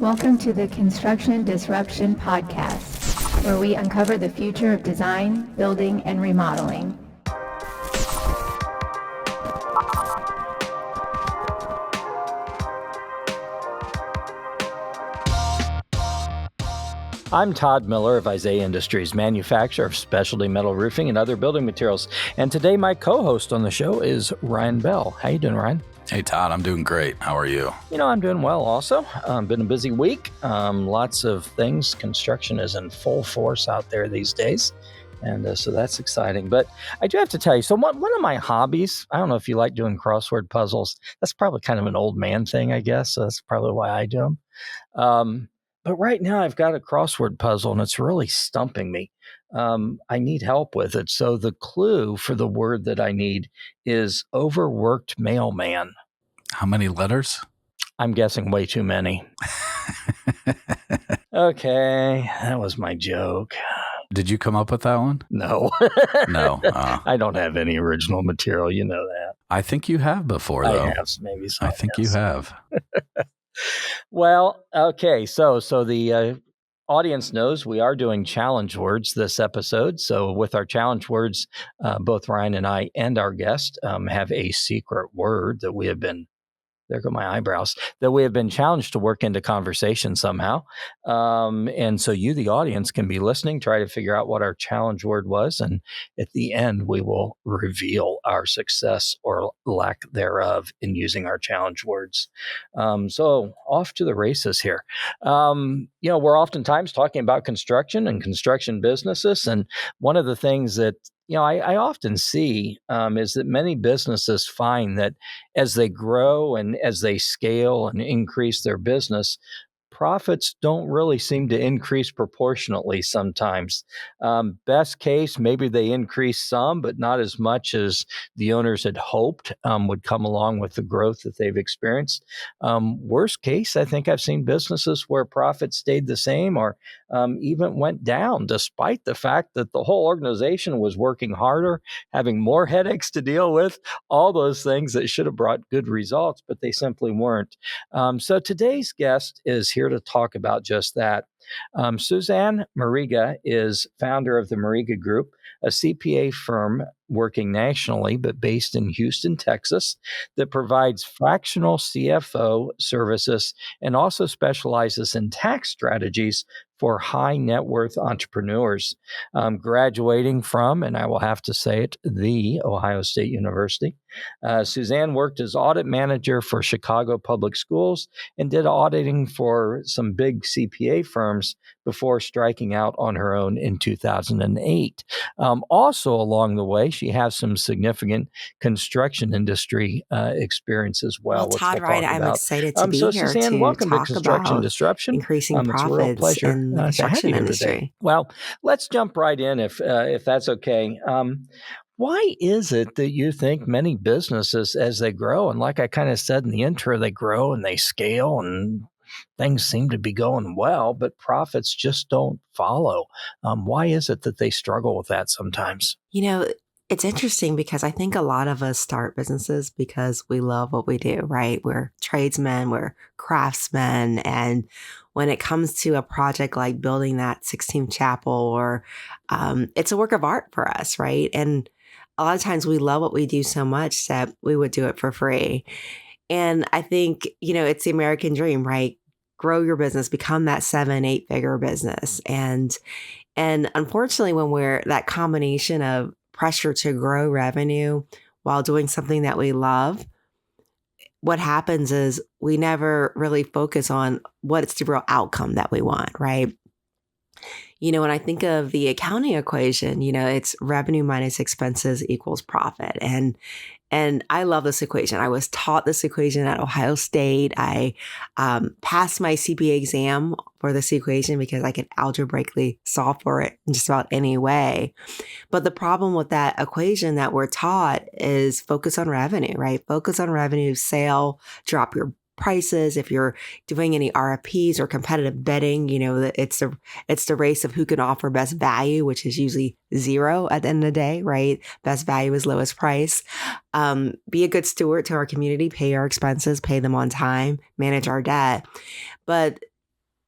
Welcome to the Construction Disruption Podcast, where we uncover the future of design, building, and remodeling. I'm Todd Miller of Isaiah Industries, manufacturer of specialty metal roofing and other building materials. And today my co-host on the show is Ryan Bell. How you doing, Ryan? Hey, Todd, I'm doing great. How are you? I'm doing well also. Been a busy week. Lots of things. Construction is in full force out there these days. And so that's exciting. But I do have to tell you, so one of my hobbies, I don't know if you like doing crossword puzzles. That's probably kind of an old man thing, I guess. So that's probably why I do them. But right now I've got a crossword puzzle and it's really stumping me. I need help with it. So the clue for the word that I need is overworked mailman. How many letters? I'm guessing way too many. Okay, that was my joke. Did you come up with that one? No. No. I don't have any original material. You know that. I think you have before, though. I have, maybe so. I think you have. Well, okay. So the audience knows we are doing challenge words this episode. So with our challenge words, both Ryan and I and our guest have a secret word that we have been, there go my eyebrows, that we have been challenged to work into conversation somehow. And so you, the audience, can be listening, try to figure out what our challenge word was. And at the end, we will reveal our success or lack thereof in using our challenge words. So off to the races here. We're oftentimes talking about construction and construction businesses. And one of the things that I often see is that many businesses find that as they grow and as they scale and increase their business, profits don't really seem to increase proportionately sometimes. Best case, maybe they increase some, but not as much as the owners had hoped would come along with the growth that they've experienced. Worst case, I think I've seen businesses where profits stayed the same or even went down, despite the fact that the whole organization was working harder, having more headaches to deal with, all those things that should have brought good results, but they simply weren't. So today's guest is here to talk about just that. Susanne Mariga is founder of the Mariga Group, a CPA firm working nationally but based in Houston, Texas, that provides fractional CFO services and also specializes in tax strategies for high net worth entrepreneurs. Graduating from, and I will have to say it, the Ohio State University. Susanne worked as audit manager for Chicago Public Schools and did auditing for some big CPA firms before striking out on her own in 2008. Also along the way, she has some significant construction industry experience as well. Well, Todd, right, I'm excited to be here Susanne, to welcome talk to Construction about Disruption. increasing It's a real profits pleasure in the to have construction you here industry. today. Well, let's jump right in if that's okay. Why is it that you think many businesses, as they grow, and like I kind of said in the intro, they grow and they scale and things seem to be going well, but profits just don't follow? Why is it that they struggle with that sometimes? It's interesting because I think a lot of us start businesses because we love what we do, right? We're tradesmen, we're craftsmen. And when it comes to a project like building that 16th chapel, or it's a work of art for us, right? And a lot of times we love what we do so much that we would do it for free. And I think, it's the American dream, right? Grow your business, become that 7-8 figure business. And unfortunately, when we're that combination of pressure to grow revenue while doing something that we love, what happens is we never really focus on what's the real outcome that we want, right? When I think of the accounting equation, it's revenue minus expenses equals profit. And I love this equation. I was taught this equation at Ohio State. I passed my CPA exam for this equation because I could algebraically solve for it in just about any way. But the problem with that equation that we're taught is focus on revenue, right? Focus on revenue, sale, drop your prices. If you're doing any RFPs or competitive bidding, it's the race of who can offer best value, which is usually zero at the end of the day, right? Best value is lowest price. Be a good steward to our community, pay our expenses, pay them on time, manage our debt. But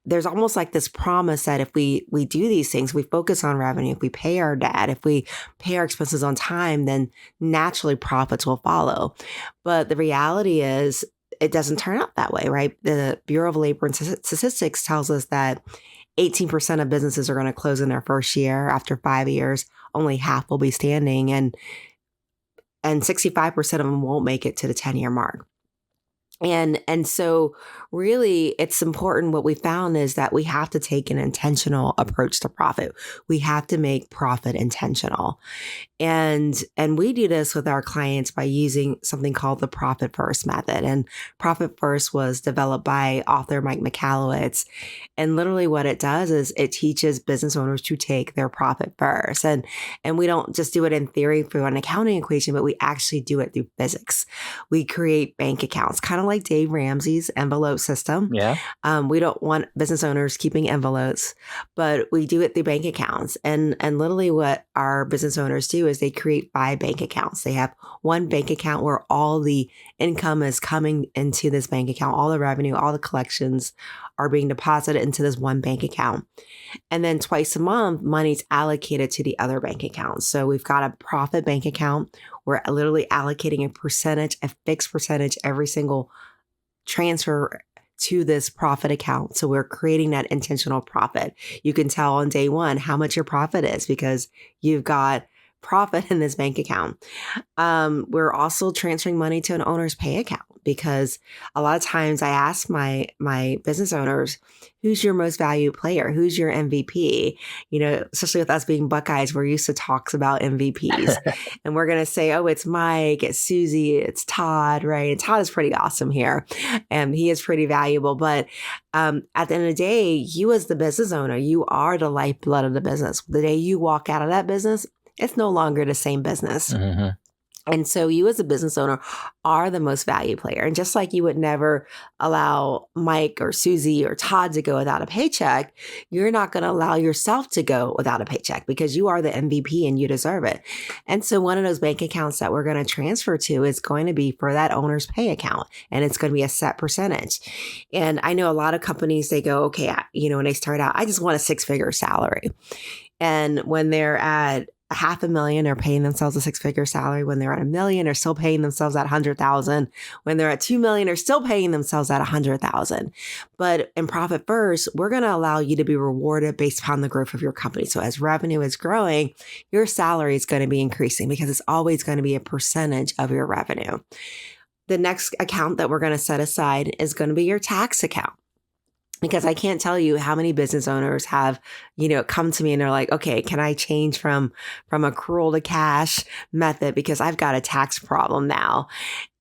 there's almost like this promise that if we do these things, we focus on revenue, if we pay our debt, if we pay our expenses on time, then naturally profits will follow. But the reality is it doesn't turn out that way, right? The Bureau of Labor and Statistics tells us that 18% of businesses are going to close in their first year. After 5 years, only half will be standing, and 65% of them won't make it to the 10-year mark. And so really it's important. What we found is that we have to take an intentional approach to profit. We have to make profit intentional. And we do this with our clients by using something called the Profit First method. And Profit First was developed by author Mike Michalowicz. And literally what it does is it teaches business owners to take their profit first. And we don't just do it in theory through an accounting equation, but we actually do it through physics. We create bank accounts, kind of like Dave Ramsey's envelope system. Yeah. We don't want business owners keeping envelopes, but we do it through bank accounts. And literally what our business owners do is they create 5 bank accounts. They have one bank account where all the income is coming into this bank account, all the revenue, all the collections are being deposited into this one bank account. And then twice a month, money's allocated to the other bank accounts. So we've got a profit bank account. We're literally allocating a fixed percentage every single transfer to this profit account. So we're creating that intentional profit. You can tell on day one how much your profit is because you've got profit in this bank account. We're also transferring money to an owner's pay account because a lot of times I ask my business owners, who's your most valued player? Who's your MVP? You know, especially with us being Buckeyes, we're used to talks about MVPs. And we're going to say, oh, it's Mike, it's Susie, it's Todd, right? And Todd is pretty awesome here. And he is pretty valuable. But at the end of the day, you as the business owner, you are the lifeblood of the business. The day you walk out of that business, it's no longer the same business. Mm-hmm. And so you as a business owner are the most valued player. And just like you would never allow Mike or Susie or Todd to go without a paycheck, you're not going to allow yourself to go without a paycheck because you are the MVP and you deserve it. And so one of those bank accounts that we're going to transfer to is going to be for that owner's pay account. And it's going to be a set percentage. And I know a lot of companies, they go, okay, when they start out, I just want a 6-figure salary. And when they're at $500,000, they're paying themselves a 6-figure salary. When they're at $1 million, they're still paying themselves at $100,000. When they're at $2 million, they're still paying themselves at $100,000. But in Profit First, we're going to allow you to be rewarded based upon the growth of your company. So as revenue is growing, your salary is going to be increasing because it's always going to be a percentage of your revenue. The next account that we're going to set aside is going to be your tax account. Because I can't tell you how many business owners have, come to me and they're like, okay, can I change from accrual to cash method because I've got a tax problem now.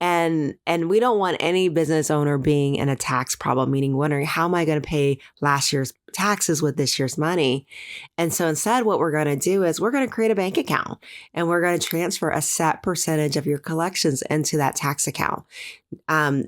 And we don't want any business owner being in a tax problem, meaning wondering, how am I going to pay last year's taxes with this year's money? And so instead, what we're going to do is we're going to create a bank account and we're going to transfer a set percentage of your collections into that tax account.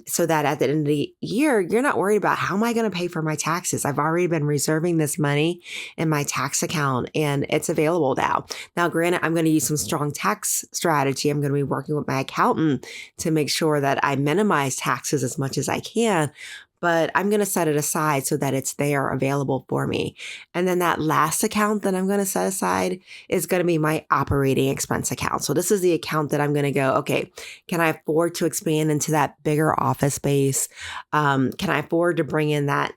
So that at the end of the year, you're not worried about how am I going to pay for my taxes? I've already been reserving this money in my tax account and it's available now. Now, granted, I'm going to use some strong tax strategy. I'm going to be working with my accountant to make sure that I minimize taxes as much as I can. But I'm going to set it aside so that it's there available for me. And then that last account that I'm going to set aside is going to be my operating expense account. So this is the account that I'm going to go, okay, can I afford to expand into that bigger office space? Can I afford to bring in that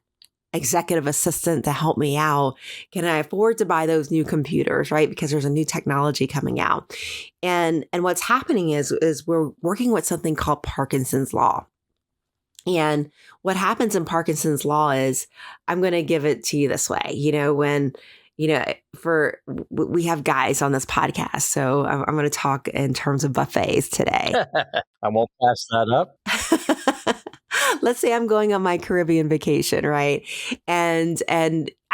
executive assistant to help me out? Can I afford to buy those new computers, right? Because there's a new technology coming out. And what's happening is we're working with something called Parkinson's Law. And what happens in Parkinson's Law is, I'm going to give it to you this way. We have guys on this podcast, so I'm going to talk in terms of buffets today. I won't pass that up. Let's say I'm going on my Caribbean vacation, right? And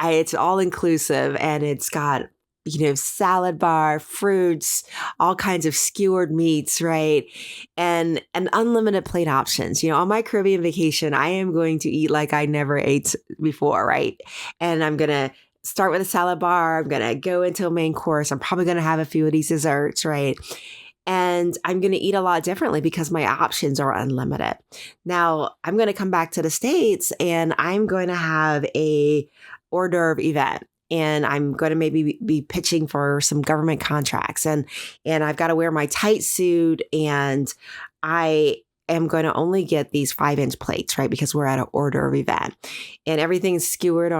it's all inclusive and it's got salad bar, fruits, all kinds of skewered meats, right? And unlimited plate options. On my Caribbean vacation, I am going to eat like I never ate before, right? And I'm going to start with a salad bar. I'm going to go into a main course. I'm probably going to have a few of these desserts, right? And I'm going to eat a lot differently because my options are unlimited. Now, I'm going to come back to the States and I'm going to have a hors d'oeuvre event. And I'm going to maybe be pitching for some government contracts. And I've got to wear my tight suit, and I am going to only get these 5-inch plates, right? Because we're at an hors d'oeuvre event, and everything's skewered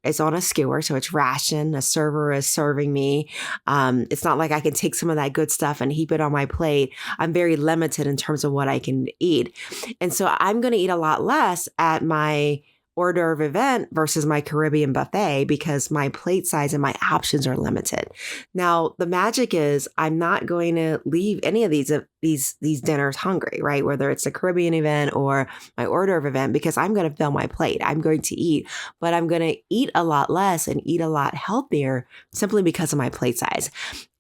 it's on a skewer. So it's ration. A server is serving me. It's not like I can take some of that good stuff and heap it on my plate. I'm very limited in terms of what I can eat. And so I'm going to eat a lot less at my hors d'oeuvre event versus my Caribbean buffet because my plate size and my options are limited. Now, the magic is I'm not going to leave any of these dinners hungry, right? Whether it's a Caribbean event or my hors d'oeuvre event, because I'm going to fill my plate. I'm going to eat, but I'm going to eat a lot less and eat a lot healthier simply because of my plate size.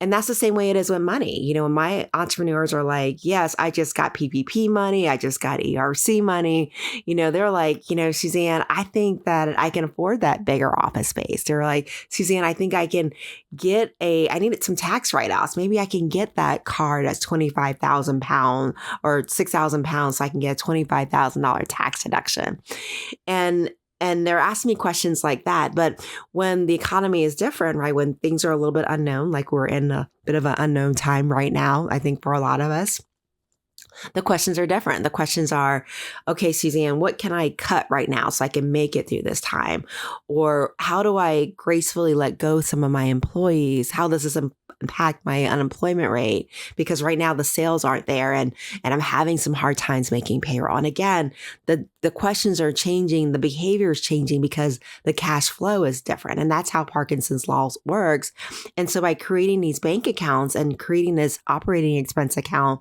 And that's the same way it is with money. You know, when my entrepreneurs are like, yes, I just got PPP money. I just got ERC money. You know, they're like, you know, Susanne, I think that I can afford that bigger office space. They're like, Susanne, I think I can get I needed some tax write-offs. Maybe I can get that car that's 25,000 pounds or 6,000 pounds so I can get a $25,000 tax deduction. And they're asking me questions like that. But when the economy is different, right? When things are a little bit unknown, like we're in a bit of an unknown time right now, I think for a lot of us, the questions are different. The questions are, okay, Susanne, what can I cut right now so I can make it through this time? Or how do I gracefully let go some of my employees? How does this impact my unemployment rate? Because right now the sales aren't there and I'm having some hard times making payroll. And again, the questions are changing, the behavior is changing because the cash flow is different. And that's how Parkinson's law works. And so by creating these bank accounts and creating this operating expense account,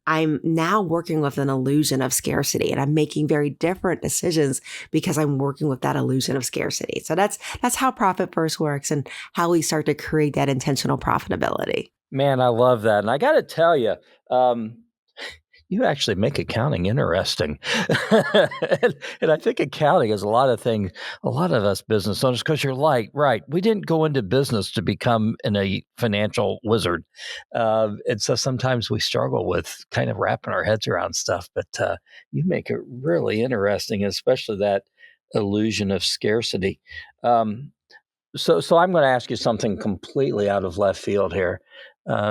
I'm now working with an illusion of scarcity, and I'm making very different decisions because I'm working with that illusion of scarcity. So that's how Profit First works and how we start to create that intentional profitability. Man, I love that. And I got to tell you, you actually make accounting interesting. and I think accounting is a lot of things, a lot of us business owners, because you're like, right, we didn't go into business to become a financial wizard. And so sometimes we struggle with kind of wrapping our heads around stuff, but you make it really interesting, especially that illusion of scarcity. So I'm going to ask you something completely out of left field here.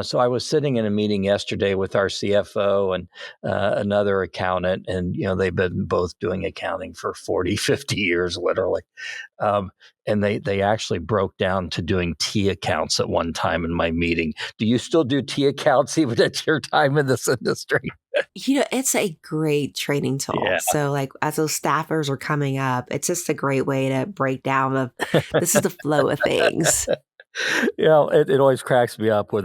So I was sitting in a meeting yesterday with our CFO and another accountant, and they've been both doing accounting for 40, 50 years, literally. And they actually broke down to doing T accounts at one time in my meeting. Do you still do T accounts even at your time in this industry? It's a great training tool. Yeah. So like as those staffers are coming up, it's just a great way to break down this is the flow of things. It always cracks me up when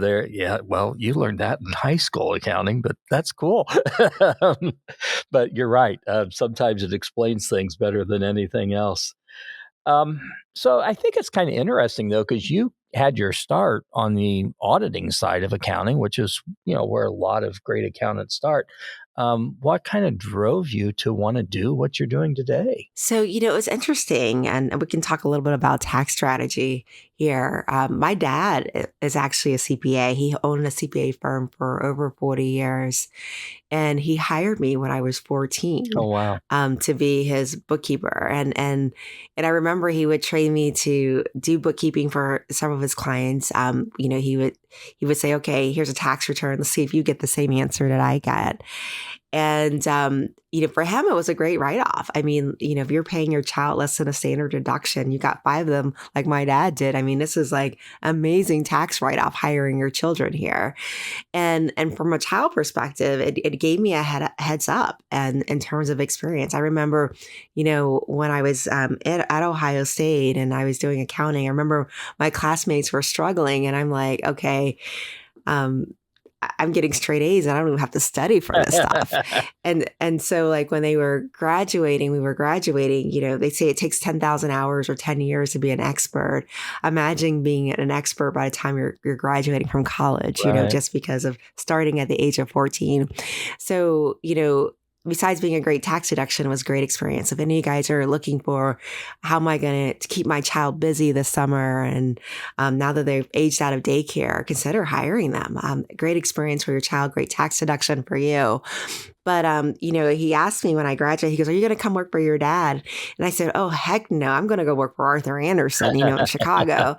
well, you learned that in high school accounting, but that's cool. But you're right. Sometimes it explains things better than anything else. So I think it's kind of interesting, though, because you had your start on the auditing side of accounting, which is, where a lot of great accountants start. What kind of drove you to want to do what you're doing today? So, it's interesting, and we can talk a little bit about tax strategy here. My dad is actually a CPA. He owned a CPA firm for over 40 years, and he hired me when I was 14. Oh, wow. To be his bookkeeper. And I remember he would train me to do bookkeeping for some of his clients. He would say, okay, here's a tax return. Let's see if you get the same answer that I get. And, for him, it was a great write-off. I mean, if you're paying your child less than a standard deduction, you got 5 of them like my dad did. I mean, this is like amazing tax write-off hiring your children here. And from a child perspective, it gave me a heads up and in terms of experience. I remember, when I was at Ohio State and I was doing accounting, I remember my classmates were struggling and I'm like, okay, I'm getting straight A's and I don't even have to study for this stuff. And so like when we were graduating, they say it takes 10,000 hours or 10 years to be an expert. Imagine being an expert by the time you're graduating from college, right. Just because of starting at the age of 14. So, besides being a great tax deduction, it was a great experience. If any of you guys are looking for how am I going to keep my child busy this summer, and now that they've aged out of daycare, consider hiring them. Great experience for your child, great tax deduction for you. But, he asked me when I graduated, he goes, are you going to come work for your dad? And I said, oh, heck no, I'm going to go work for Arthur Anderson, in Chicago.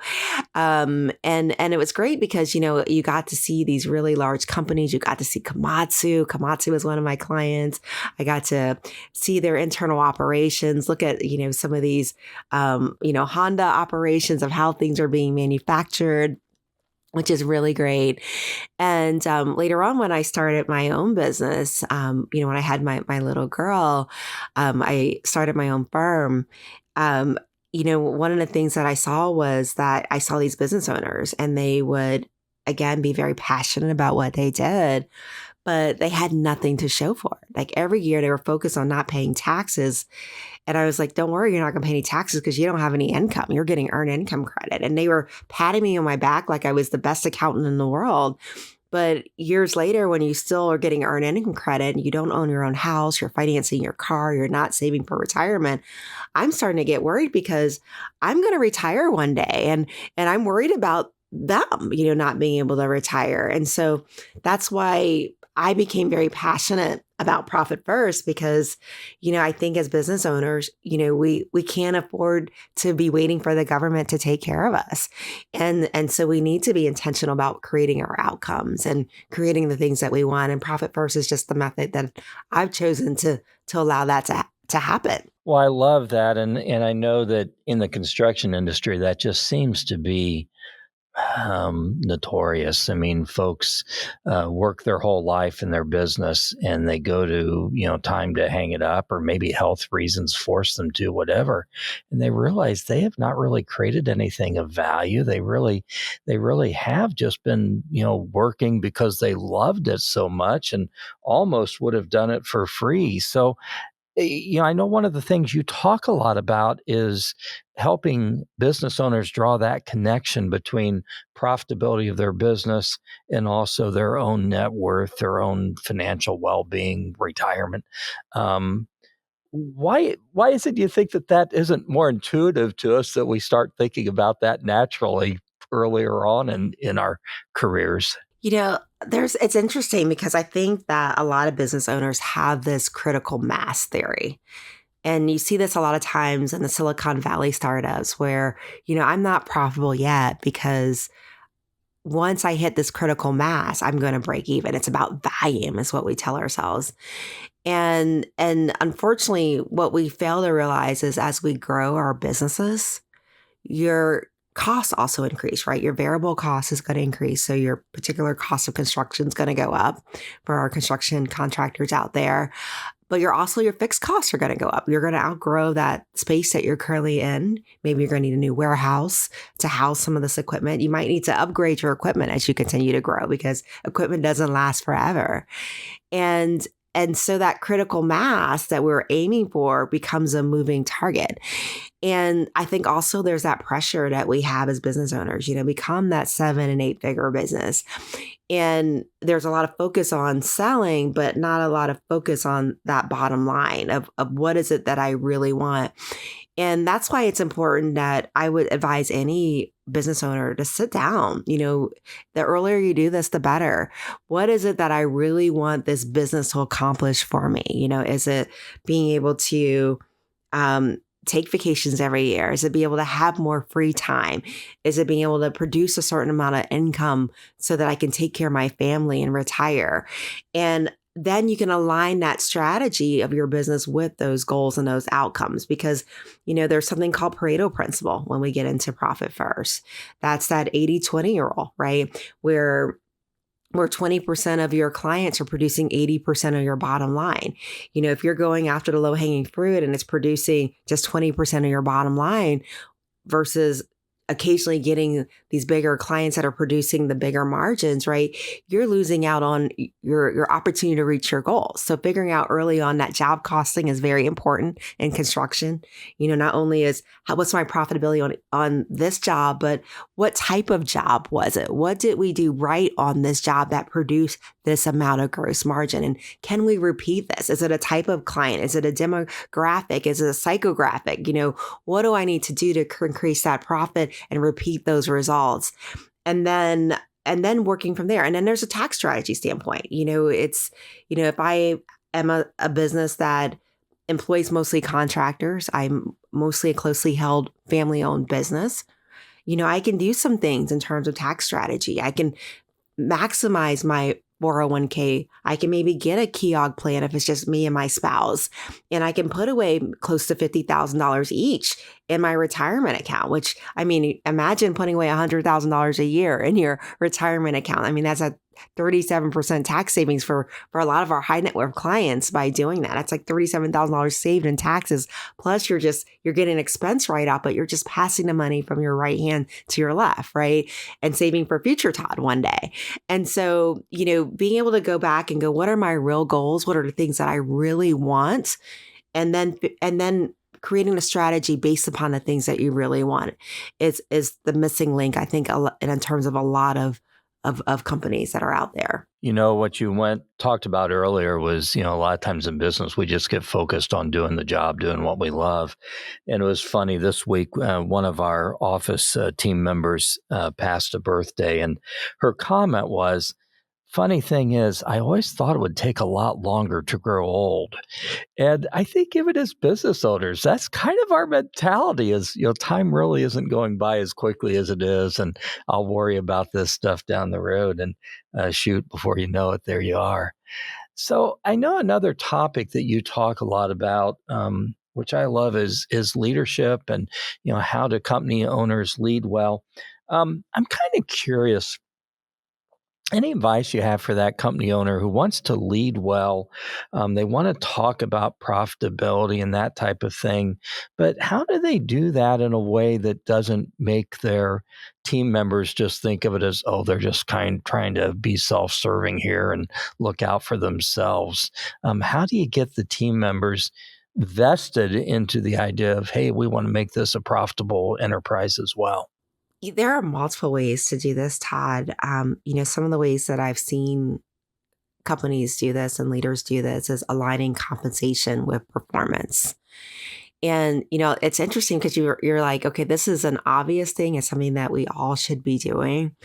And it was great because, you got to see these really large companies. You got to see Komatsu. Komatsu was one of my clients. I got to see their internal operations, look at, some of these, Honda operations of how things are being manufactured, which is really great. And later on, when I started my own business, when I had my little girl, I started my own firm. One of the things that I saw was that I saw these business owners, and they would, again, be very passionate about what they did, but they had nothing to show for it. Like every year they were focused on not paying taxes. And I was like, don't worry, you're not going to pay any taxes because you don't have any income. You're getting earned income credit. And they were patting me on my back like I was the best accountant in the world. But years later, when you still are getting earned income credit and you don't own your own house, you're financing your car, you're not saving for retirement, I'm starting to get worried because I'm going to retire one day. And I'm worried about them, not being able to retire. And so that's why I became very passionate about Profit First because, I think as business owners, we can't afford to be waiting for the government to take care of us. And so we need to be intentional about creating our outcomes and creating the things that we want. And Profit First is just the method that I've chosen to allow that to happen. Well, I love that. And I know that in the construction industry, that just seems to be notorious. I mean, folks work their whole life in their business and they go to, time to hang it up, or maybe health reasons force them to, whatever. And they realize they have not really created anything of value. They really have just been, working because they loved it so much and almost would have done it for free. So, I know one of the things you talk a lot about is helping business owners draw that connection between profitability of their business and also their own net worth, their own financial well-being, retirement. Why is it you think that isn't more intuitive to us, that we start thinking about that naturally earlier on in our careers? It's interesting because I think that a lot of business owners have this critical mass theory. And you see this a lot of times in the Silicon Valley startups where, I'm not profitable yet because once I hit this critical mass, I'm going to break even. It's about volume is what we tell ourselves. And unfortunately, what we fail to realize is as we grow our businesses, your costs also increase, right? Your variable cost is going to increase. So your particular cost of construction is going to go up for our construction contractors out there. But your fixed costs are going to go up. You're going to outgrow that space that you're currently in. Maybe you're going to need a new warehouse to house some of this equipment. You might need to upgrade your equipment as you continue to grow because equipment doesn't last forever. And so that critical mass that we're aiming for becomes a moving target. And I think also there's that pressure that we have as business owners, become that 7 and 8 figure business. And there's a lot of focus on selling, but not a lot of focus on that bottom line of what is it that I really want. And that's why it's important that I would advise any business owner to sit down. The earlier you do this, the better. What is it that I really want this business to accomplish for me? Is it being able to take vacations every year? Is it being able to have more free time? Is it being able to produce a certain amount of income so that I can take care of my family and retire? And then you can align that strategy of your business with those goals and those outcomes because, there's something called Pareto principle when we get into Profit First. That's that 80-20 rule, right? Where 20% of your clients are producing 80% of your bottom line. If you're going after the low hanging fruit and it's producing just 20% of your bottom line versus occasionally getting these bigger clients that are producing the bigger margins, right? You're losing out on your opportunity to reach your goals. So figuring out early on that job costing is very important in construction. Not only is what's my profitability on this job, but what type of job was it? What did we do right on this job that produced this amount of gross margin? And can we repeat this? Is it a type of client? Is it a demographic? Is it a psychographic? What do I need to do to increase that profit and repeat those results? And then working from there. And then there's a tax strategy standpoint. If I am a business that employs mostly contractors, I'm mostly a closely held family-owned business, I can do some things in terms of tax strategy. I can maximize my 401k. I can maybe get a KEOG plan if it's just me and my spouse, and I can put away close to $50,000 each in my retirement account, which, imagine putting away $100,000 a year in your retirement account. That's a 37% tax savings for a lot of our high net worth clients by doing that. That's like $37,000 saved in taxes. Plus you're getting an expense write-off, but you're just passing the money from your right hand to your left, right? And saving for future Todd one day. And so, being able to go back and go, what are my real goals? What are the things that I really want? And then creating a strategy based upon the things that you really want is the missing link, I think, in terms of a lot of companies that are out there. What you talked about earlier was, a lot of times in business, we just get focused on doing the job, doing what we love. And it was funny this week, one of our office team members passed a birthday, and her comment was, funny thing is, I always thought it would take a lot longer to grow old. And I think even as business owners, that's kind of our mentality is, time really isn't going by as quickly as it is. And I'll worry about this stuff down the road and shoot, before you know it, there you are. So I know another topic that you talk a lot about, which I love, is leadership and, how do company owners lead well? I'm kind of curious, any advice you have for that company owner who wants to lead well? They want to talk about profitability and that type of thing, but how do they do that in a way that doesn't make their team members just think of it as, oh, they're just trying to be self-serving here and look out for themselves? How do you get the team members vested into the idea of, hey, we want to make this a profitable enterprise as well? There are multiple ways to do this, Todd. Some of the ways that I've seen companies do this and leaders do this is aligning compensation with performance. And, it's interesting because you're like, okay, this is an obvious thing. It's something that we all should be doing.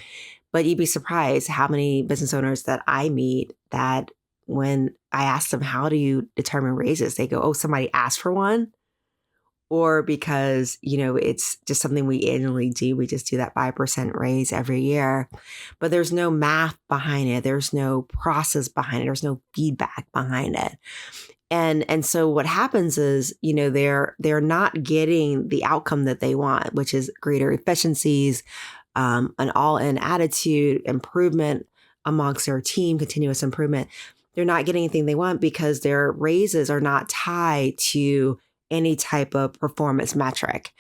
But you'd be surprised how many business owners that I meet that when I ask them, how do you determine raises? They go, oh, somebody asked for one. Or because, it's just something we annually do. We just do that 5% raise every year. But there's no math behind it. There's no process behind it. There's no feedback behind it. And so what happens is, they're not getting the outcome that they want, which is greater efficiencies, an all-in attitude, improvement amongst their team, continuous improvement. They're not getting anything they want because their raises are not tied to any type of performance metric.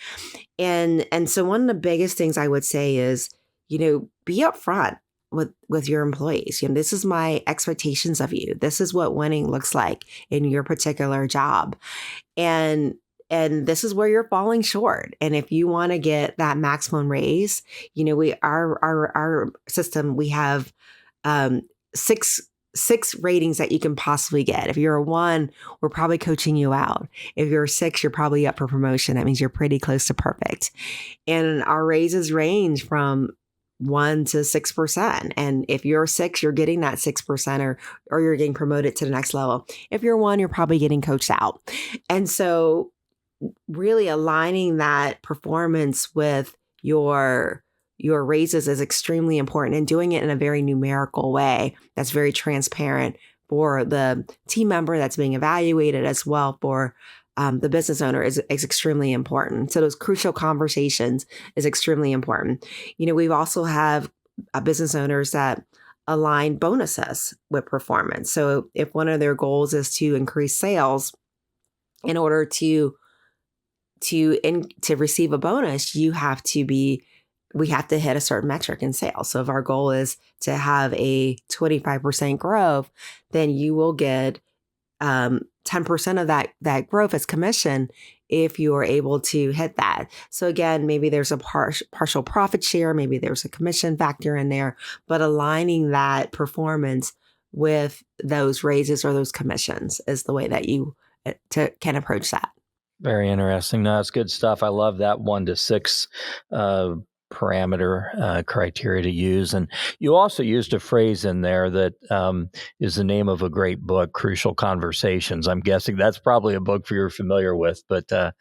And so one of the biggest things I would say is, be upfront with your employees. This is my expectations of you. This is what winning looks like in your particular job. And this is where you're falling short. And if you want to get that maximum raise, our system, we have six ratings that you can possibly get. If you're a 1, we're probably coaching you out. If you're a 6, you're probably up for promotion. That means you're pretty close to perfect. And our raises range from 1 to 6%. And if you're 6, you're getting that 6% or you're getting promoted to the next level. If you're 1, you're probably getting coached out. And so really aligning that performance with your raises is extremely important, and doing it in a very numerical way that's very transparent for the team member that's being evaluated, as well for the business owner is extremely important. So those crucial conversations is extremely important. We've also have business owners that align bonuses with performance. So if one of their goals is to increase sales, in order to to receive a bonus, we have to hit a certain metric in sales. So if our goal is to have a 25% growth, then you will get 10% of that growth as commission if you are able to hit that. So again, maybe there's a partial profit share, maybe there's a commission factor in there, but aligning that performance with those raises or those commissions is the way that you can approach that. Very interesting. No, that's good stuff. I love that 1 to 6 parameter criteria to use. And you also used a phrase in there that is the name of a great book, Crucial Conversations. I'm guessing that's probably a book you're familiar with, but a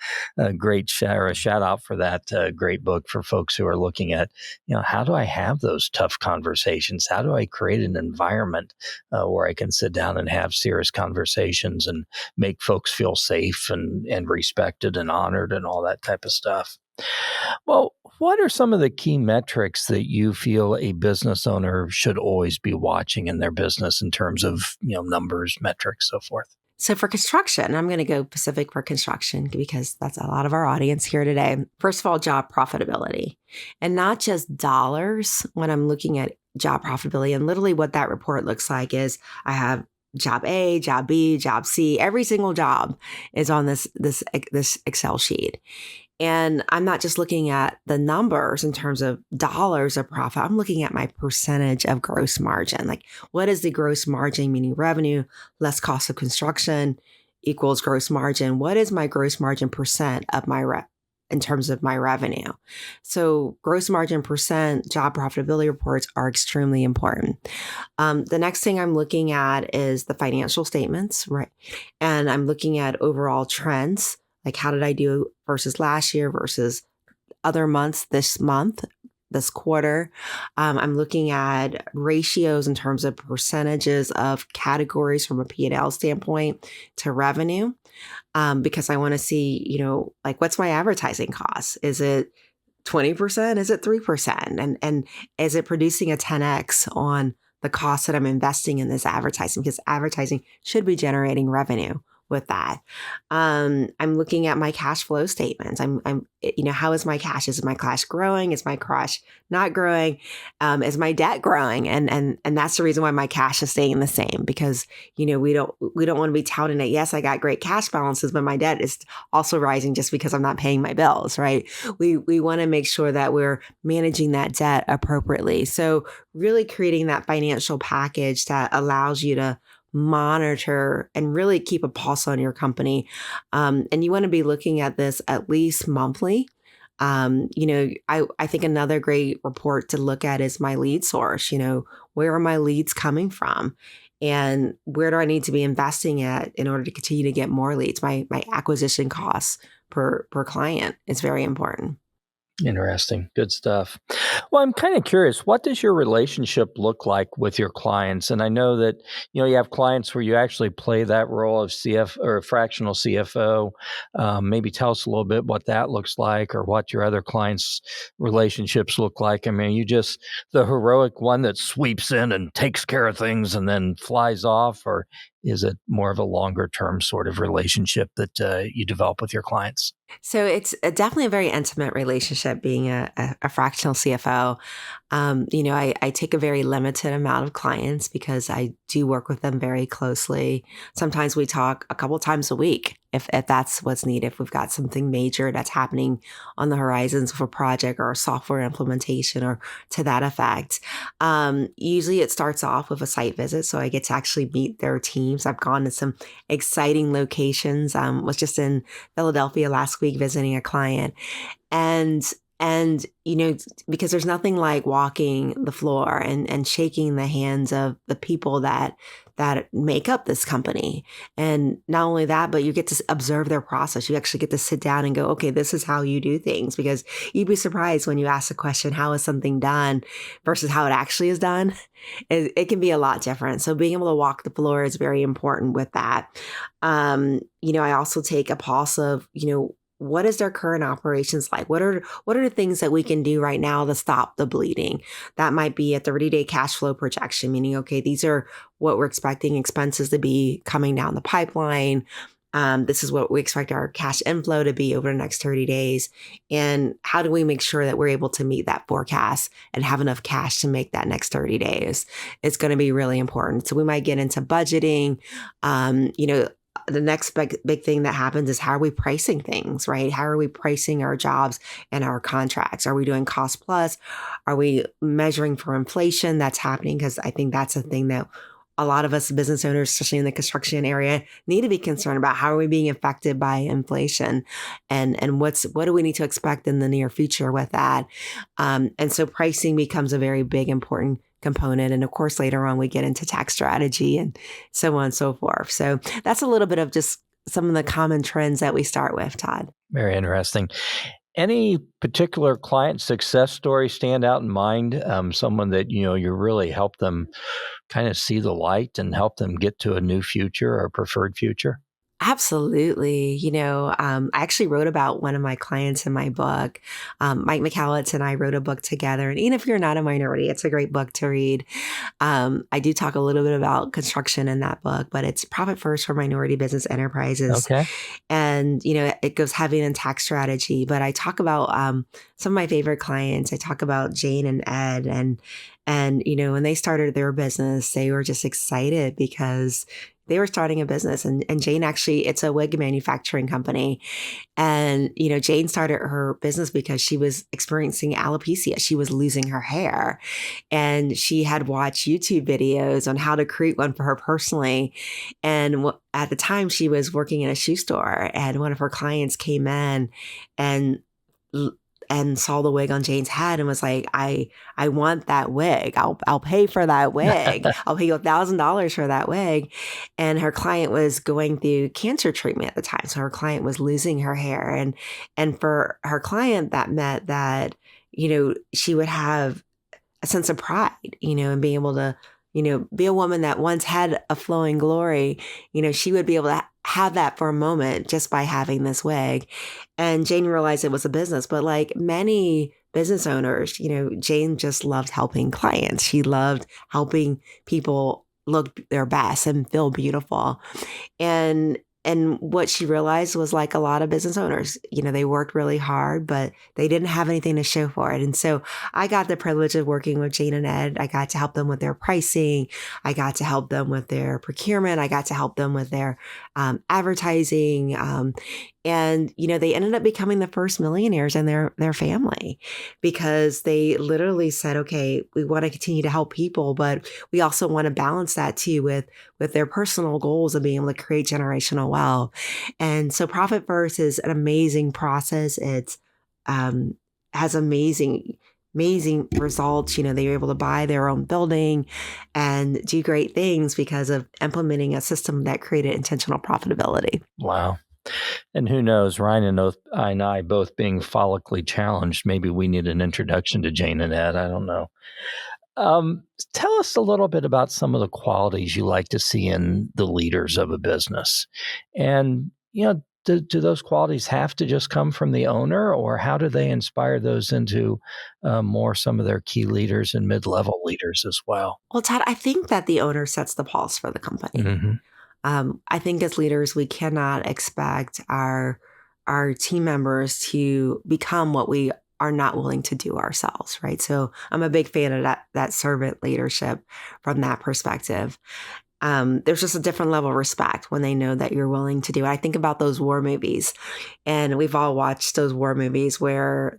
great shout out for that great book for folks who are looking at, how do I have those tough conversations? How do I create an environment where I can sit down and have serious conversations and make folks feel safe and respected and honored and all that type of stuff? Well, what are some of the key metrics that you feel a business owner should always be watching in their business in terms of, numbers, metrics, so forth? So for construction, I'm going to go specific for construction because that's a lot of our audience here today. First of all, job profitability, and not just dollars when I'm looking at job profitability. And literally what that report looks like is I have job A, job B, job C. Every single job is on this Excel sheet. And I'm not just looking at the numbers in terms of dollars of profit. I'm looking at my percentage of gross margin. Like, what is the gross margin, meaning revenue less cost of construction equals gross margin? What is my gross margin percent of in terms of my revenue? So gross margin percent, job profitability reports are extremely important. The next thing I'm looking at is the financial statements, right? And I'm looking at overall trends. Like, how did I do versus last year versus other months this month, this quarter? I'm looking at ratios in terms of percentages of categories from a P&L standpoint to revenue, because I want to see, what's my advertising cost? Is it 20%? Is it 3%? And is it producing a 10x on the cost that I'm investing in this advertising? Because advertising should be generating revenue with that. I'm looking at my cash flow statements. How is my cash? Is my cash growing? Is my cash not growing? Is my debt growing? And that's the reason why my cash is staying the same, because, we don't want to be touting it. Yes, I got great cash balances, but my debt is also rising just because I'm not paying my bills, right? We want to make sure that we're managing that debt appropriately. So really creating that financial package that allows you to monitor and really keep a pulse on your company. And you want to be looking at this at least monthly. I think another great report to look at is my lead source. Where are my leads coming from? And where do I need to be investing at in order to continue to get more leads? My acquisition costs per client is very important. Interesting. Good stuff. Well, I'm kind of curious, what does your relationship look like with your clients? And I know that, you have clients where you actually play that role of CF or fractional CFO. Maybe tell us a little bit what that looks like or what your other clients' relationships look like. I mean, you just the heroic one that sweeps in and takes care of things and then flies off, or is it more of a longer term sort of relationship that you develop with your clients? So it's definitely a very intimate relationship being a fractional CFO. I take a very limited amount of clients because I do work with them very closely. Sometimes we talk a couple times a week if that's what's needed. If we've got something major that's happening on the horizons of a project or a software implementation or to that effect. Usually it starts off with a site visit. So I get to actually meet their teams. I've gone to some exciting locations. Was just in Philadelphia last week visiting a client. And because there's nothing like walking the floor and shaking the hands of the people that make up this company. And not only that, but you get to observe their process. You actually get to sit down and go, okay, this is how you do things, because you'd be surprised when you ask the question, how is something done versus how it actually is done? It can be a lot different. So being able to walk the floor is very important with that. I also take a pulse of, what is their current operations like? What are the things that we can do right now to stop the bleeding? That might be a 30-day cash flow projection, meaning, okay, these are what we're expecting expenses to be coming down the pipeline. This is what we expect our cash inflow to be over the next 30 days. And how do we make sure that we're able to meet that forecast and have enough cash to make that next 30 days? It's going to be really important. So we might get into budgeting. The next big thing that happens is how are we pricing things, right? How are we pricing our jobs and our contracts? Are we doing cost plus? Are we measuring for inflation that's happening? Because I think that's a thing that a lot of us business owners, especially in the construction area, need to be concerned about. How are we being affected by inflation, and what do we need to expect in the near future with that? And so pricing becomes a very big, important component. And of course, later on, we get into tax strategy and so on and so forth. So that's a little bit of just some of the common trends that we start with, Todd. Very interesting. Any particular client success story stand out in mind? Someone that, you really help them kind of see the light and help them get to a new future or preferred future? Absolutely. I actually wrote about one of my clients in my book. Mike McCallitz and I wrote a book together. And even if you're not a minority, it's a great book to read. I do talk a little bit about construction in that book, but it's Profit First for Minority Business Enterprises. Okay. And, it goes heavy in tax strategy. But I talk about some of my favorite clients. I talk about Jane and Ed. And when they started their business, they were just excited because they were starting a business, and Jane actually, it's a wig manufacturing company. And, Jane started her business because she was experiencing alopecia. She was losing her hair, and she had watched YouTube videos on how to create one for her personally. And at the time she was working in a shoe store, and one of her clients came in and saw the wig on Jane's head and was like, I want that wig. I'll pay for that wig. I'll pay you $1,000 for that wig. And her client was going through cancer treatment at the time. So her client was losing her hair. And for her client, that meant that, she would have a sense of pride, and being able to, be a woman that once had a flowing glory. She would be able to have that for a moment just by having this wig. And Jane realized it was a business, but like many business owners, Jane just loved helping clients. She loved helping people look their best and feel beautiful. And what she realized was, like a lot of business owners, they worked really hard, but they didn't have anything to show for it. And so I got the privilege of working with Jane and Ed. I got to help them with their pricing. I got to help them with their procurement. I got to help them with their advertising. And, they ended up becoming the first millionaires in their family, because they literally said, okay, we want to continue to help people, but we also want to balance that too with their personal goals of being able to create generational wealth. And so Profit First is an amazing process. It's has amazing results. They were able to buy their own building and do great things because of implementing a system that created intentional profitability. Wow. And who knows, Ryan and I both being follically challenged, maybe we need an introduction to Jane and Ed. I don't know. Tell us a little bit about some of the qualities you like to see in the leaders of a business. And, do those qualities have to just come from the owner, or how do they inspire those into more some of their key leaders and mid-level leaders as well? Well, Todd, I think that the owner sets the pulse for the company. Mm-hmm. I think as leaders, we cannot expect our team members to become what we are not willing to do ourselves, right? So I'm a big fan of that servant leadership from that perspective. There's just a different level of respect when they know that you're willing to do it. I think about those war movies, and we've all watched those war movies where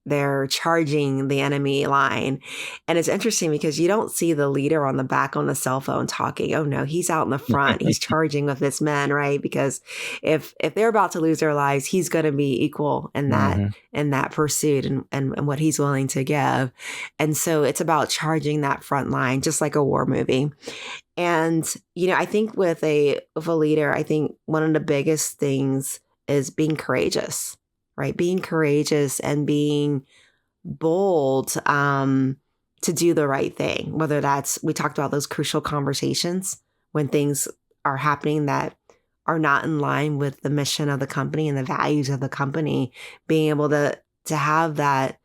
they're charging the enemy line. And it's interesting because you don't see the leader on the back on the cell phone talking. Oh no, he's out in the front. He's charging with his men, right? Because if they're about to lose their lives, he's going to be equal in that pursuit and what he's willing to give. And so it's about charging that front line, just like a war movie. And, I think with a leader, I think one of the biggest things is being courageous, right? Being courageous and being bold to do the right thing. Whether that's, we talked about those crucial conversations when things are happening that are not in line with the mission of the company and the values of the company, being able to have that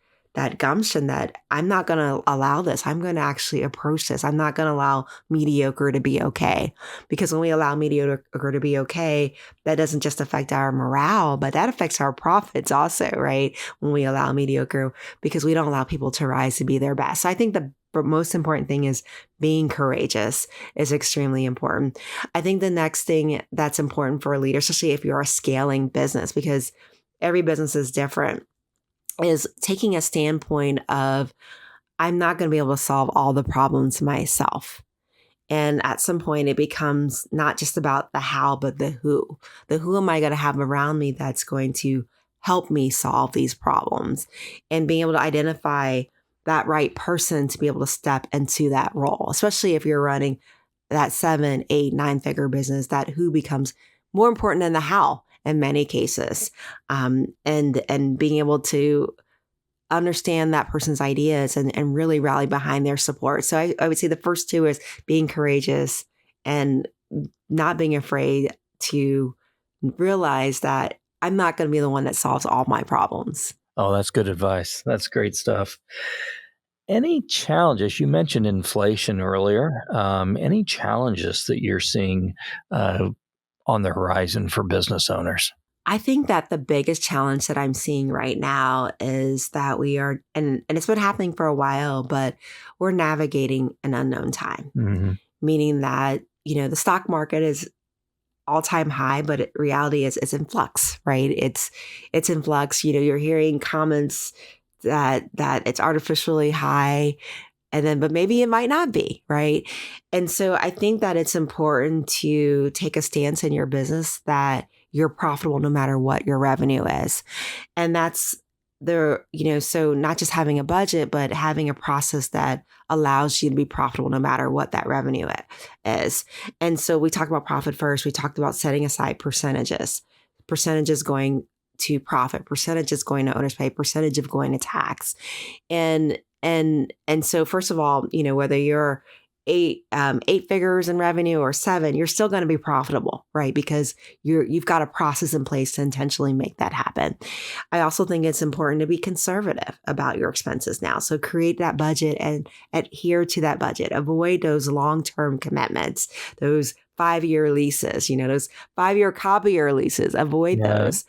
gumption that I'm not going to allow this. I'm going to actually approach this. I'm not going to allow mediocre to be okay. Because when we allow mediocre to be okay, that doesn't just affect our morale, but that affects our profits also, right? When we allow mediocre, because we don't allow people to rise to be their best. So I think the most important thing is being courageous is extremely important. I think the next thing that's important for a leader, especially if you're a scaling business, because every business is different, is taking a standpoint of, I'm not going to be able to solve all the problems myself. And at some point, it becomes not just about the how, but the who. The who am I going to have around me that's going to help me solve these problems? And being able to identify that right person to be able to step into that role, especially if you're running that 7, 8, 9-figure business, that who becomes more important than the how in many cases. And being able to understand that person's ideas and really rally behind their support. So I would say the first two is being courageous and not being afraid to realize that I'm not going to be the one that solves all my problems. Oh, that's good advice. That's great stuff. Any challenges? You mentioned inflation earlier. Any challenges that you're seeing on the horizon for business owners? I think that the biggest challenge that I'm seeing right now is that we are, and it's been happening for a while, but we're navigating an unknown time, meaning that, the stock market is all-time high, but reality is it's in flux, right? It's in flux. You're hearing comments that it's artificially high, but maybe it might not be, right? And so I think that it's important to take a stance in your business that you're profitable no matter what your revenue is. And that's so not just having a budget, but having a process that allows you to be profitable no matter what that revenue is. And so we talked about profit first. We talked about setting aside percentages going to profit, percentages going to owner's pay, percentage of going to tax. And so first of all, whether you're 8 figures in revenue or 7, you're still going to be profitable, right? Because you've got a process in place to intentionally make that happen. I also think it's important to be conservative about your expenses now. So create that budget and adhere to that budget. Avoid those long-term commitments, those 5-year leases, those 5-year copier leases. Avoid those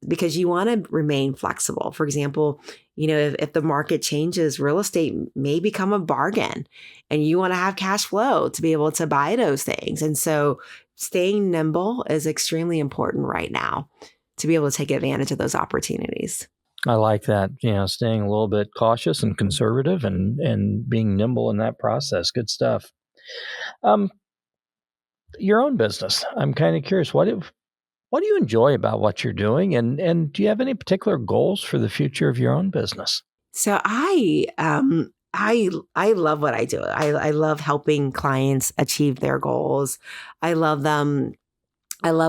because you want to remain flexible. For example, if the market changes, real estate may become a bargain and you want to have cash flow to be able to buy those things. And so staying nimble is extremely important right now to be able to take advantage of those opportunities. I like that, staying a little bit cautious and conservative and being nimble in that process. Good stuff. Your own business. I'm kind of curious. What do you enjoy about what you're doing? And do you have any particular goals for the future of your own business? So I love what I do. I love helping clients achieve their goals. I love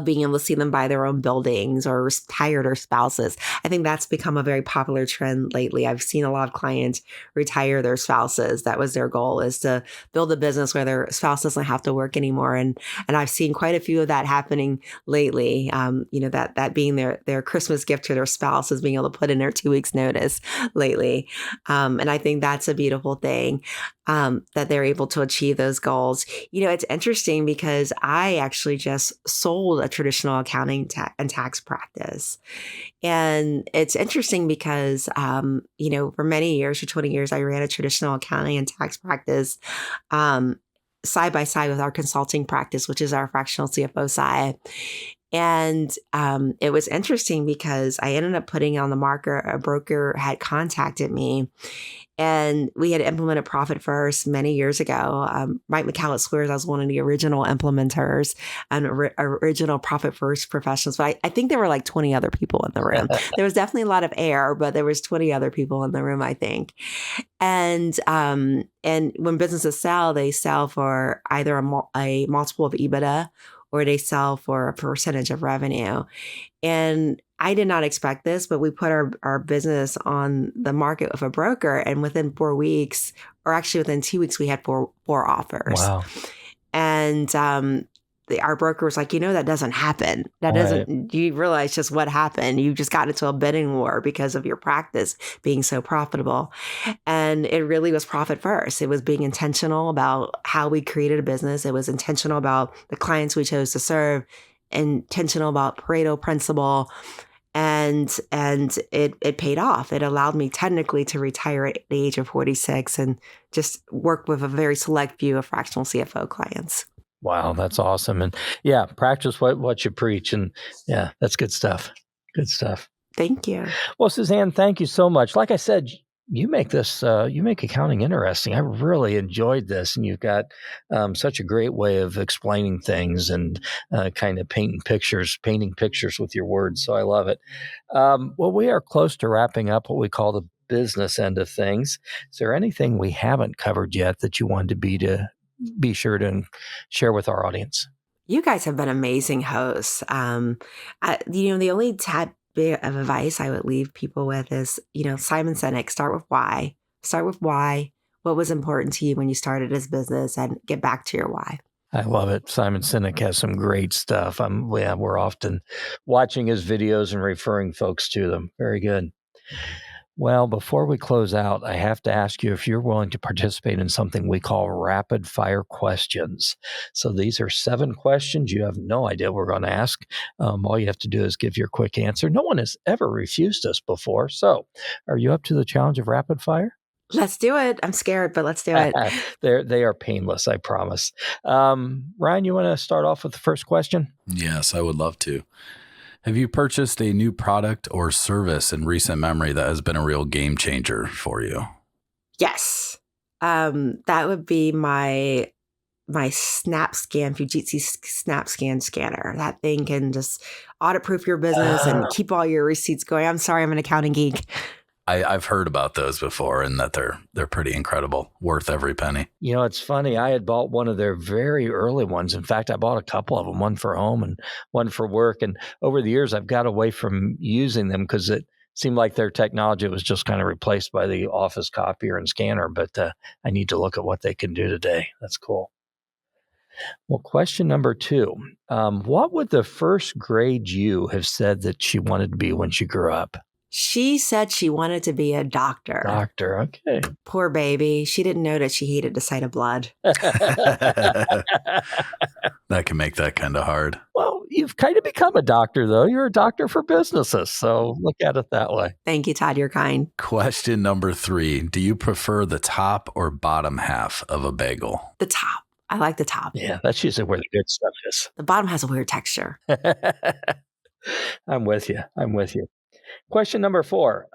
being able to see them buy their own buildings or retired or spouses. I think that's become a very popular trend lately. I've seen a lot of clients retire their spouses. That was their goal, is to build a business where their spouse doesn't have to work anymore. And I've seen quite a few of that happening lately. That being their Christmas gift to their spouse is being able to put in their 2 weeks notice lately. And I think that's a beautiful thing. That they're able to achieve those goals. It's interesting because I actually just sold a traditional accounting and tax practice. And it's interesting because, for many years, for 20 years, I ran a traditional accounting and tax practice side by side with our consulting practice, which is our fractional CFO side. And it was interesting because I ended up putting on the market, a broker had contacted me. And we had implemented Profit First many years ago. Mike McCallett swears I was one of the original implementers and original Profit First professionals. But I think there were like 20 other people in the room. There was definitely a lot of air, but there was 20 other people in the room, I think. And when businesses sell, they sell for either a multiple of EBITDA or they sell for a percentage of revenue. And I did not expect this, but we put our business on the market with a broker, and within 4 weeks, or actually within 2 weeks, we had four offers. Wow. And our broker was like, that doesn't happen. That Right. doesn't, you realize just what happened. You just got into a bidding war because of your practice being so profitable. And it really was profit first. It was being intentional about how we created a business. It was intentional about the clients we chose to serve, intentional about Pareto principle. And it paid off. It allowed me technically to retire at the age of 46 and just work with a very select few of fractional CFO clients. Wow, that's awesome. And yeah, practice what you preach. And yeah, that's good stuff. Good stuff. Thank you. Well, Susanne, thank you so much. Like I said, you make accounting interesting. I really enjoyed this, and you've got such a great way of explaining things and kind of painting pictures with your words. So I love it. Well, we are close to wrapping up what we call the business end of things. Is there anything we haven't covered yet that you wanted to be sure to share with our audience? You guys have been amazing hosts. The only tad bit of advice I would leave people with is, Simon Sinek, start with why. Start with why. What was important to you when you started this business, and get back to your why. I love it. Simon Sinek has some great stuff. We're often watching his videos and referring folks to them. Very good. Well, before we close out, I have to ask you if you're willing to participate in something we call rapid fire questions. So these are 7 questions. You have no idea what we're going to ask. All you have to do is give your quick answer. No one has ever refused us before. So are you up to the challenge of rapid fire? Let's do it. I'm scared, but let's do it. They are painless, I promise. Ryan, you want to start off with the first question? Yes, I would love to. Have you purchased a new product or service in recent memory that has been a real game changer for you? Yes. That would be my SnapScan, Fujitsu SnapScan scanner. That thing can just audit-proof your business and keep all your receipts going. I'm sorry, I'm an accounting geek. I've heard about those before, and that they're pretty incredible, worth every penny. It's funny. I had bought one of their very early ones. In fact, I bought a couple of them, one for home and one for work. And over the years, I've got away from using them because it seemed like their technology was just kind of replaced by the office copier and scanner. But I need to look at what they can do today. That's cool. Well, question number 2. What would the first grade you have said that she wanted to be when she grew up? She said she wanted to be a doctor. Doctor, okay. Poor baby. She didn't know that she hated the sight of blood. That can make that kind of hard. Well, you've kind of become a doctor, though. You're a doctor for businesses. So look at it that way. Thank you, Todd. You're kind. Question number 3. Do you prefer the top or bottom half of a bagel? The top. I like the top. Yeah, that's usually where the good stuff is. The bottom has a weird texture. I'm with you. Question number 4.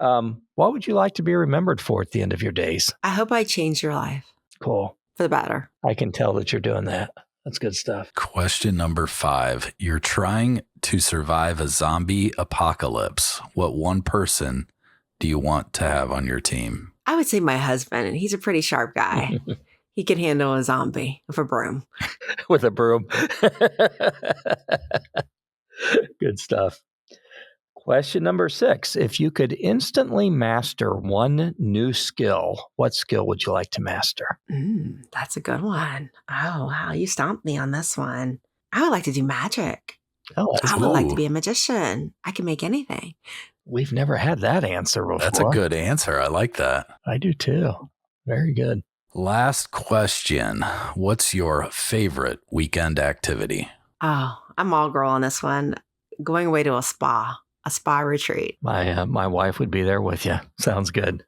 What would you like to be remembered for at the end of your days? I hope I changed your life. Cool. For the better. I can tell that you're doing that. That's good stuff. Question number 5. You're trying to survive a zombie apocalypse. What one person do you want to have on your team? I would say my husband, and he's a pretty sharp guy. He can handle a zombie with a broom. With a broom. Good stuff. Question number 6. If you could instantly master one new skill, what skill would you like to master? That's a good one. Oh, wow. You stumped me on this one. I would like to do magic. Oh, I would like to be a magician. I can make anything. We've never had that answer before. That's a good answer. I like that. I do too. Very good. Last question. What's your favorite weekend activity? Oh, I'm all girl on this one. Going away to a spa retreat. My wife would be there with you. Sounds good.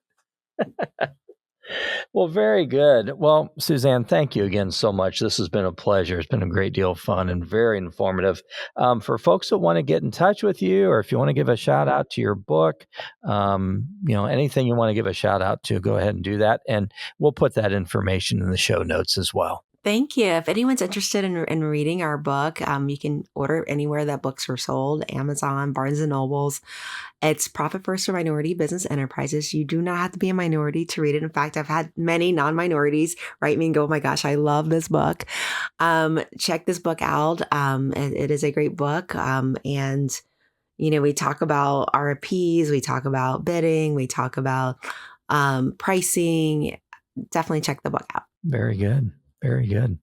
Well, very good. Well, Susanne, thank you again so much. This has been a pleasure. It's been a great deal of fun and very informative. For folks that want to get in touch with you, or if you want to give a shout out to your book, anything you want to give a shout out to, go ahead and do that. And we'll put that information in the show notes as well. Thank you. If anyone's interested in reading our book, you can order anywhere that books are sold, Amazon, Barnes & Nobles. It's Profit First for Minority Business Enterprises. You do not have to be a minority to read it. In fact, I've had many non-minorities write me and go, oh my gosh, I love this book. Check this book out. It is a great book. And we talk about RFPs, we talk about bidding, we talk about pricing. Definitely check the book out. Very good. Very good.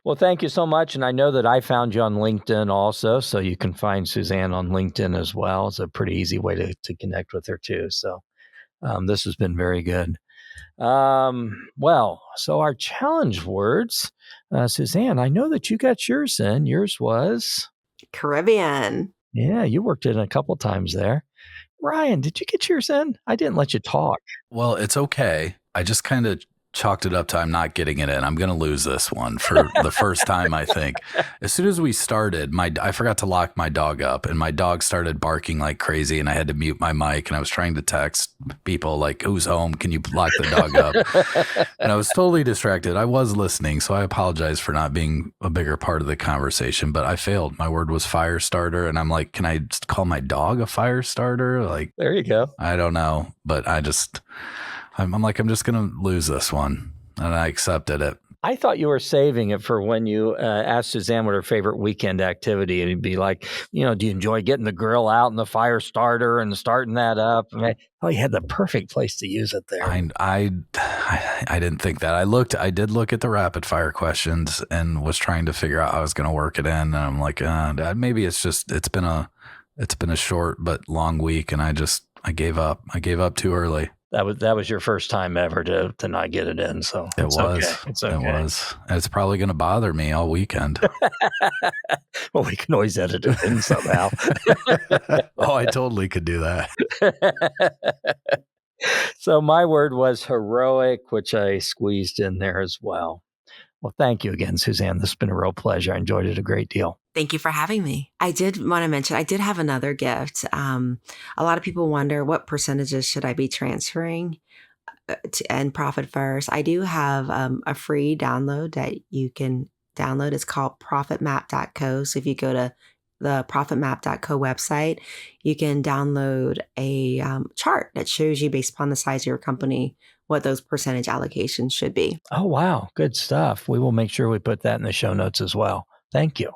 Well, thank you so much. And I know that I found you on LinkedIn also, so you can find Susanne on LinkedIn as well. It's a pretty easy way to connect with her too. So this has been very good. So our challenge words, Susanne, I know that you got yours in. Yours was? Caribbean. Yeah, you worked in a couple times there. Ryan, did you get yours in? I didn't let you talk. Well, it's okay. I just kind of chalked it up to I'm not getting it in. I'm going to lose this one for the first time, I think. As soon as we started, I forgot to lock my dog up, and my dog started barking like crazy, and I had to mute my mic, and I was trying to text people like, who's home? Can you lock the dog up? And I was totally distracted. I was listening, so I apologize for not being a bigger part of the conversation, but I failed. My word was fire starter, and I'm like, can I just call my dog a fire starter? Like, there you go. I don't know, but I'm like, I'm just going to lose this one. And I accepted it. I thought you were saving it for when you asked Susanne what her favorite weekend activity, and it'd be like, do you enjoy getting the grill out and the fire starter and starting that up? You had the perfect place to use it there. I didn't think that. I did look at the rapid fire questions and was trying to figure out how I was going to work it in. And I'm like, maybe it's been a short but long week, and I gave up. I gave up too early. That was your first time ever to not get it in, so it was. Okay. It's okay. It was. And it's probably going to bother me all weekend. Well, we can always edit it in somehow. Oh, I totally could do that. So my word was heroic, which I squeezed in there as well. Well, thank you again, Susanne. This has been a real pleasure. I enjoyed it a great deal. Thank you for having me. I did want to mention, I did have another gift. A lot of people wonder what percentages should I be transferring and profit first. I do have a free download that you can download. It's called profitmap.co. So if you go to the profitmap.co website, you can download a chart that shows you based upon the size of your company what those percentage allocations should be. Oh, wow. Good stuff. We will make sure we put that in the show notes as well. Thank you.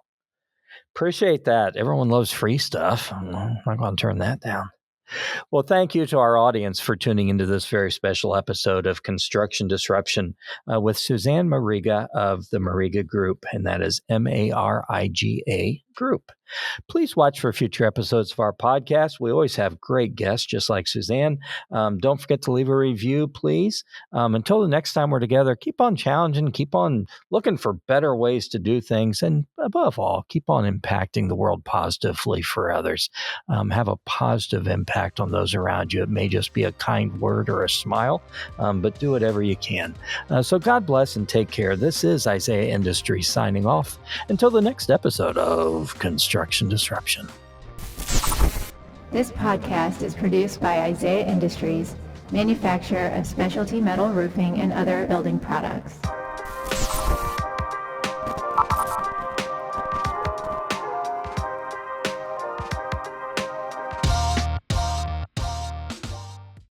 Appreciate that. Everyone loves free stuff. I'm not going to turn that down. Well, thank you to our audience for tuning into this very special episode of Construction Disruption with Susanne Mariga of the Mariga Group, and that is Mariga Group. Please watch for future episodes of our podcast. We always have great guests, just like Susanne. Don't forget to leave a review, please. Until the next time we're together, keep on challenging, keep on looking for better ways to do things, and above all, keep on impacting the world positively for others. Have a positive impact on those around you. It may just be a kind word or a smile, but do whatever you can. So God bless and take care. This is Isaiah Industries signing off. Until the next episode of Construction Disruption. This podcast is produced by Isaiah Industries, manufacturer of specialty metal roofing and other building products.